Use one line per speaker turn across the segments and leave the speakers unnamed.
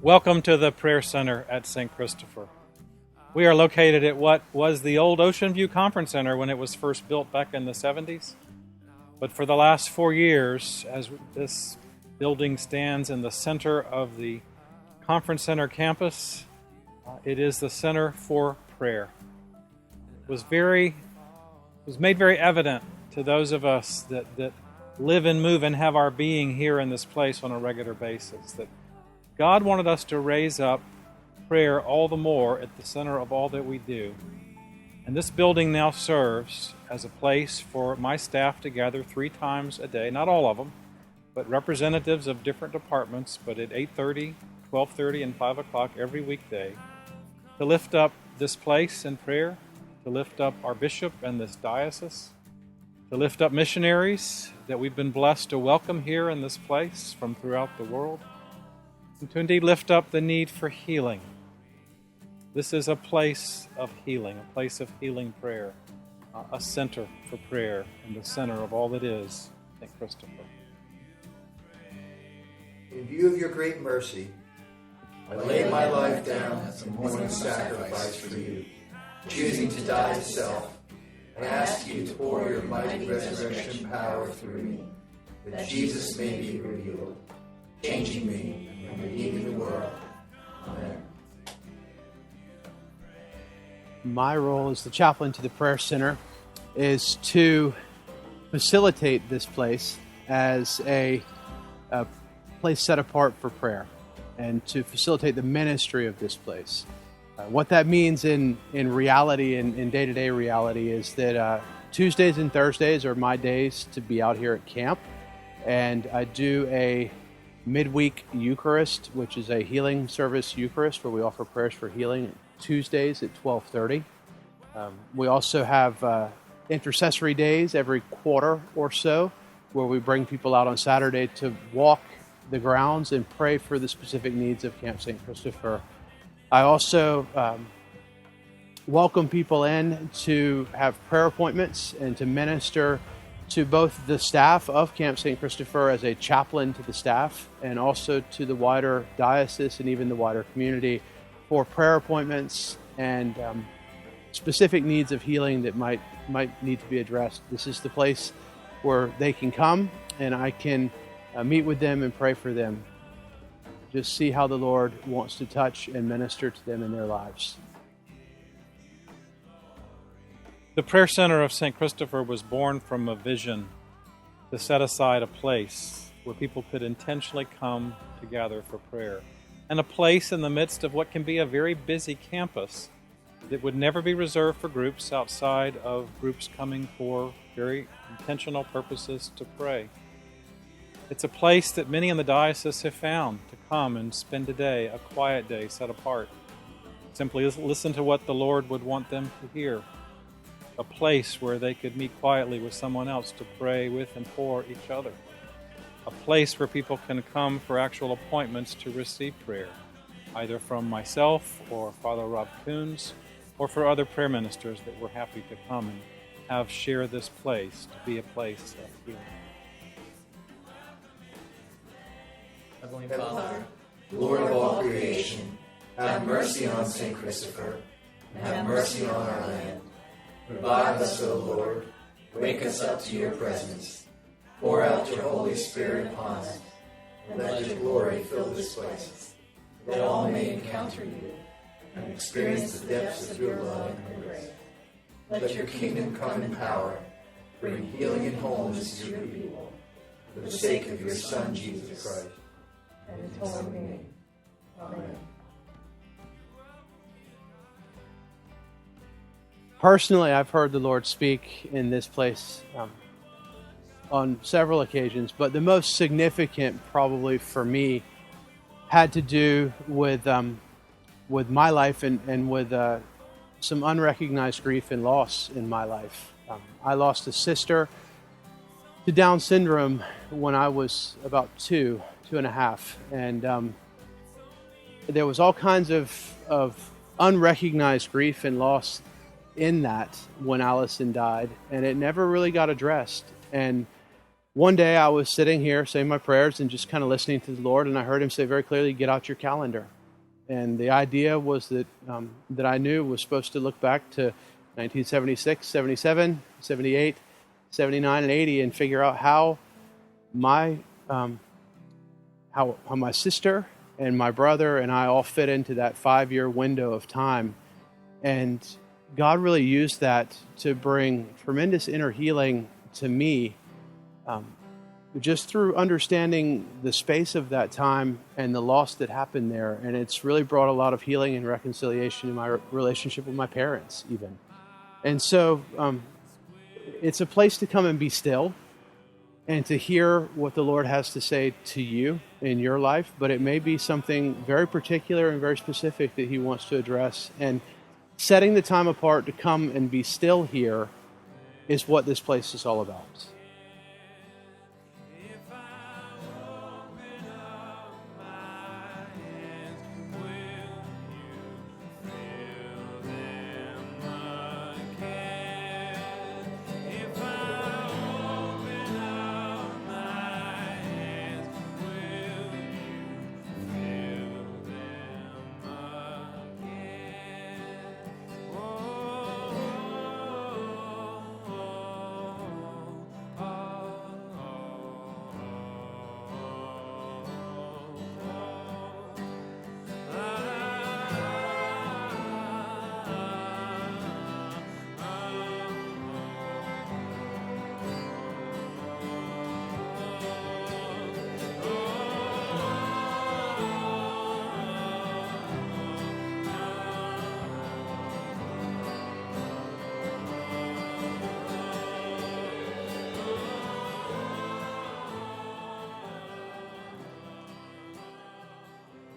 Welcome to the Prayer Center at St. Christopher. We are located at what was the old Ocean View Conference Center when it was first built back in the 70s. But for the last 4 years, as this building stands in the center of the Conference Center campus, it is the Center for Prayer. It was made very evident to those of us that live and move and have our being here in this place on a regular basis, that God wanted us to raise up prayer all the more at the center of all that we do. And this building now serves as a place for my staff to gather 3 times a day, not all of them, but representatives of different departments, but at 8:30, 12:30, and 5 o'clock every weekday, to lift up this place in prayer, to lift up our bishop and this diocese, to lift up missionaries that we've been blessed to welcome here in this place from throughout the world, and to indeed lift up the need for healing. This is a place of healing, a place of healing prayer, a center for prayer in the center of all that is St. Christopher.
In view of your great mercy, I lay my life down as a morning sacrifice for you, choosing to die to self, and ask you to pour your mighty resurrection power through me, that Jesus may be revealed, changing me and redeeming the world. Amen.
My role as the chaplain to the Prayer Center is to facilitate this place as a place set apart for prayer and to facilitate the ministry of this place. What that means in reality, in day-to-day reality, is that Tuesdays and Thursdays are my days to be out here at camp, and I do a midweek Eucharist, which is a healing service Eucharist where we offer prayers for healing Tuesdays at 12:30. We also have intercessory days every quarter or so where we bring people out on Saturday to walk the grounds and pray for the specific needs of Camp St. Christopher. I also welcome people in to have prayer appointments and to minister to both the staff of Camp St. Christopher as a chaplain to the staff and also to the wider diocese and even the wider community for prayer appointments and specific needs of healing that might need to be addressed. This is the place where they can come and I can meet with them and pray for them. Just see how the Lord wants to touch and minister to them in their lives.
The Prayer Center of St. Christopher was born from a vision to set aside a place where people could intentionally come together for prayer, and a place in the midst of what can be a very busy campus that would never be reserved for groups outside of groups coming for very intentional purposes to pray. It's a place that many in the diocese have found to come and spend a day, a quiet day set apart. Simply listen to what the Lord would want them to hear. A place where they could meet quietly with someone else to pray with and for each other. A place where people can come for actual appointments to receive prayer, either from myself or Father Rob Coons, or for other prayer ministers that we're happy to come and have share this place to be a place of healing.
Heavenly Father, Lord of all creation, have mercy on St. Christopher, and have mercy on our land. Revive us, O Lord. Wake us up to your presence. Pour out your Holy Spirit upon us, and let your glory fill this place, that all may encounter you and experience the depths of your love and grace. Let your kingdom come in power, bring healing and wholeness to your people, for the sake of your Son, Jesus Christ. And in his holy name. Amen.
Personally, I've heard the Lord speak in this place on several occasions, but the most significant probably for me had to do with my life and with some unrecognized grief and loss in my life. I lost a sister to Down syndrome when I was about two and a half, and there was all kinds of unrecognized grief and loss in that when Allison died, and it never really got addressed. And One day I was sitting here saying my prayers and just kind of listening to the Lord, and I heard him say very clearly, get out your calendar. And the idea was that that I knew was supposed to look back to 1976, 77, 78, 79, and 80 and figure out how my my sister and my brother and I all fit into that 5-year window of time. And God really used that to bring tremendous inner healing to me, just through understanding the space of that time and the loss that happened there. And it's really brought a lot of healing and reconciliation in my relationship with my parents even. And so it's a place to come and be still and to hear what the Lord has to say to you in your life, but it may be something very particular and very specific that he wants to address. And setting the time apart to come and be still here is what this place is all about.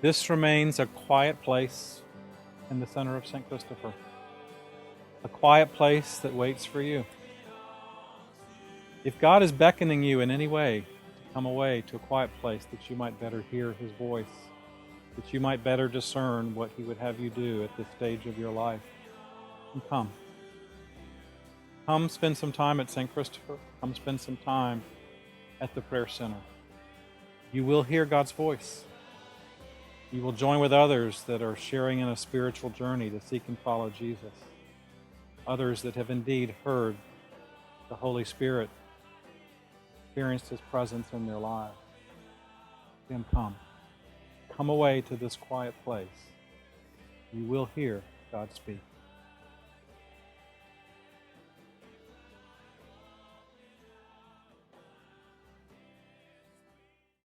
This remains a quiet place in the center of St. Christopher, a quiet place that waits for you. If God is beckoning you in any way to come away to a quiet place that you might better hear his voice, that you might better discern what he would have you do at this stage of your life, then come. Come spend some time at St. Christopher. Come spend some time at the prayer center. You will hear God's voice. You will join with others that are sharing in a spiritual journey to seek and follow Jesus. Others that have indeed heard the Holy Spirit, experienced his presence in their lives. Then come. Come away to this quiet place. You will hear God speak.